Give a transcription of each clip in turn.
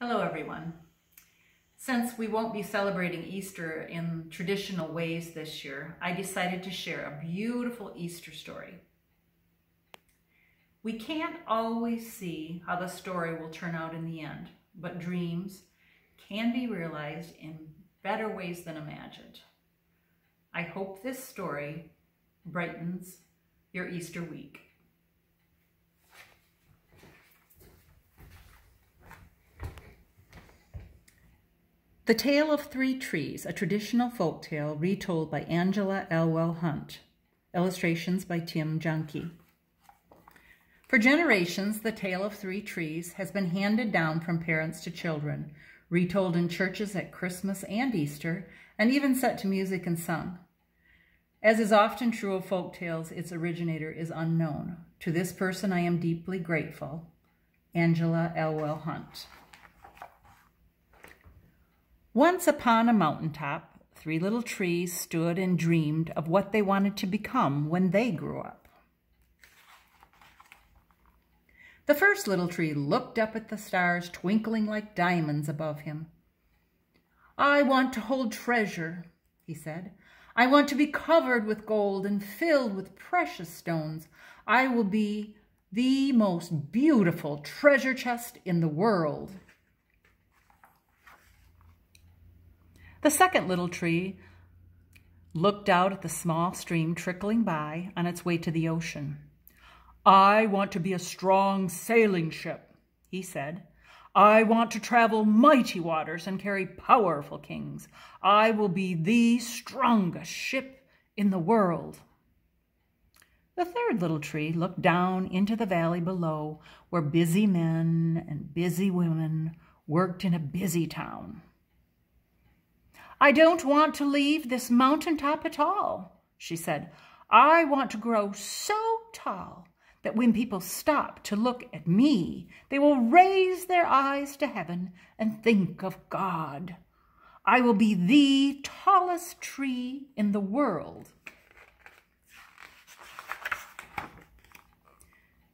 Hello everyone. Since we won't be celebrating Easter in traditional ways this year, I decided to share a beautiful Easter story. We can't always see how the story will turn out in the end, but dreams can be realized in better ways than imagined. I hope this story brightens your Easter week. The Tale of Three Trees, a traditional folk tale retold by Angela Elwell Hunt. Illustrations by Tim Junkie. For generations, the Tale of Three Trees has been handed down from parents to children, retold in churches at Christmas and Easter, and even set to music and sung. As is often true of folk tales, its originator is unknown. To this person, I am deeply grateful. Angela Elwell Hunt. Once upon a mountaintop, three little trees stood and dreamed of what they wanted to become when they grew up. The first little tree looked up at the stars twinkling like diamonds above him. "I want to hold treasure," he said. "I want to be covered with gold and filled with precious stones. I will be the most beautiful treasure chest in the world." The second little tree looked out at the small stream trickling by on its way to the ocean. "I want to be a strong sailing ship," he said. "I want to travel mighty waters and carry powerful kings. I will be the strongest ship in the world." The third little tree looked down into the valley below, where busy men and busy women worked in a busy town. "I don't want to leave this mountaintop at all," she said. "I want to grow so tall that when people stop to look at me, they will raise their eyes to heaven and think of God. I will be the tallest tree in the world."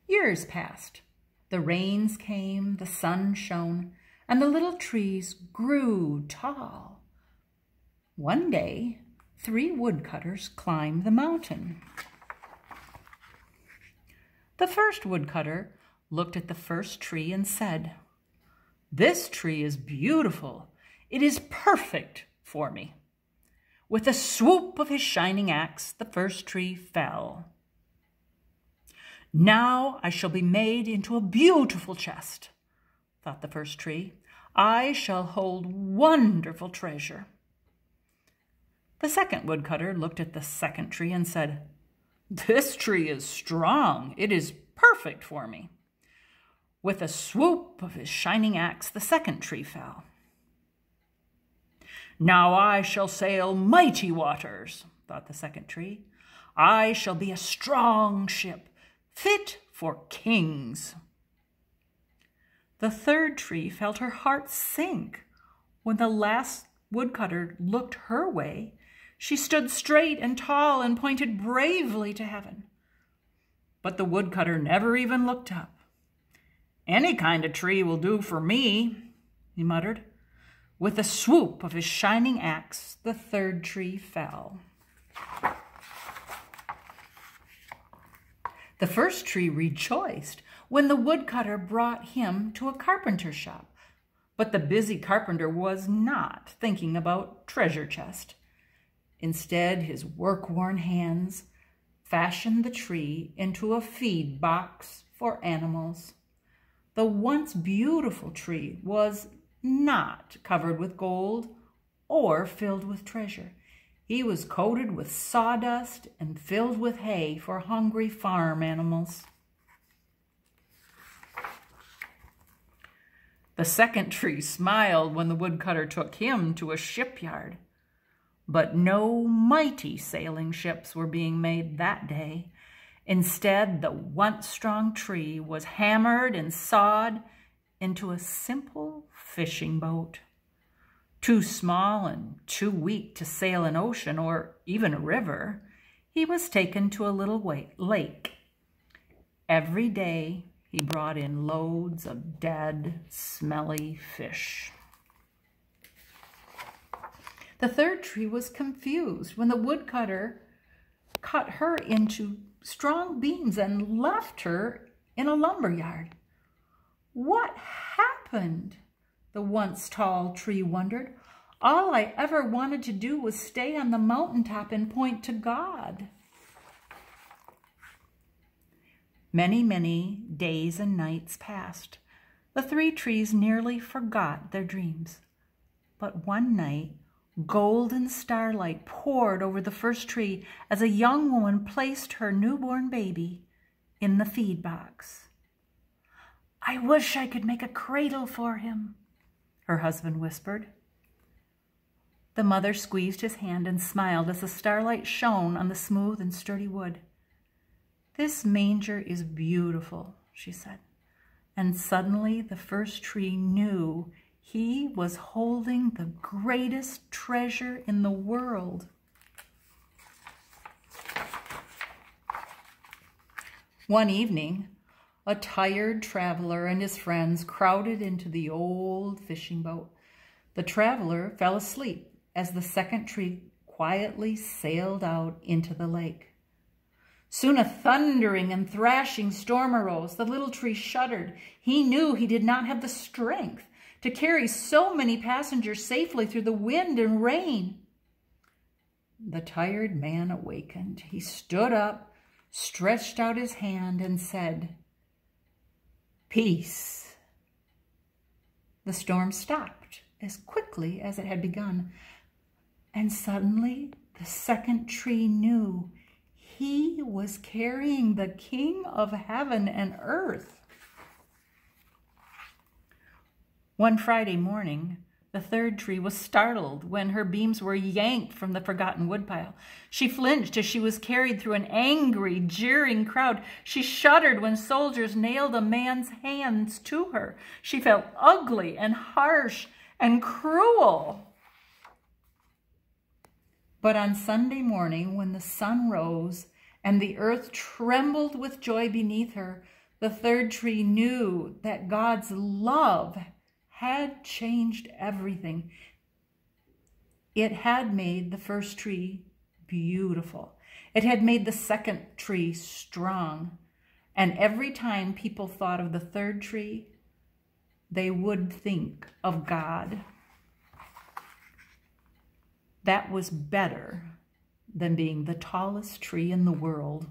Years passed. The rains came, the sun shone, and the little trees grew tall. One day, three woodcutters climbed the mountain. The first woodcutter looked at the first tree and said, "This tree is beautiful. It is perfect for me." With a swoop of his shining axe, the first tree fell. "Now I shall be made into a beautiful chest," thought the first tree. "I shall hold wonderful treasure." The second woodcutter looked at the second tree and said, "This tree is strong. It is perfect for me." With a swoop of his shining axe, the second tree fell. "Now I shall sail mighty waters," thought the second tree. "I shall be a strong ship, fit for kings." The third tree felt her heart sink. When the last woodcutter looked her way, she stood straight and tall and pointed bravely to heaven. But the woodcutter never even looked up. "Any kind of tree will do for me," he muttered. With a swoop of his shining axe, the third tree fell. The first tree rejoiced when the woodcutter brought him to a carpenter's shop. But the busy carpenter was not thinking about treasure chest. Instead, his work-worn hands fashioned the tree into a feed box for animals. The once beautiful tree was not covered with gold or filled with treasure. He was coated with sawdust and filled with hay for hungry farm animals. The second tree smiled when the woodcutter took him to a shipyard. But no mighty sailing ships were being made that day. Instead, the once strong tree was hammered and sawed into a simple fishing boat. Too small and too weak to sail an ocean or even a river, he was taken to a little lake. Every day, He brought in loads of dead, smelly fish. The third tree was confused when the woodcutter cut her into strong beams and left her in a lumber yard. What happened? The once tall tree wondered. All I ever wanted to do was stay on the mountaintop and point to God. Many, many days and nights passed. The three trees nearly forgot their dreams. But one night, golden starlight poured over the first tree as a young woman placed her newborn baby in the feed box. "I wish I could make a cradle for him," her husband whispered. The mother squeezed his hand and smiled as the starlight shone on the smooth and sturdy wood. "This manger is beautiful," she said. And suddenly the first tree knew he was holding the greatest treasure in the world. One evening, a tired traveler and his friends crowded into the old fishing boat. The traveler fell asleep as the second tree quietly sailed out into the lake. Soon a thundering and thrashing storm arose. The little tree shuddered. He knew he did not have the strength to carry so many passengers safely through the wind and rain. The tired man awakened. He stood up, stretched out his hand, and said, "Peace." The storm stopped as quickly as it had begun, and suddenly the second tree knew he was carrying the King of heaven and earth. One Friday morning, the third tree was startled when her beams were yanked from the forgotten woodpile. She flinched as she was carried through an angry, jeering crowd. She shuddered when soldiers nailed a man's hands to her. She felt ugly and harsh and cruel. But on Sunday morning, when the sun rose and the earth trembled with joy beneath her, the third tree knew that God's love had changed everything. It had made the first tree beautiful. It had made the second tree strong. And every time people thought of the third tree, they would think of God. That was better than being the tallest tree in the world.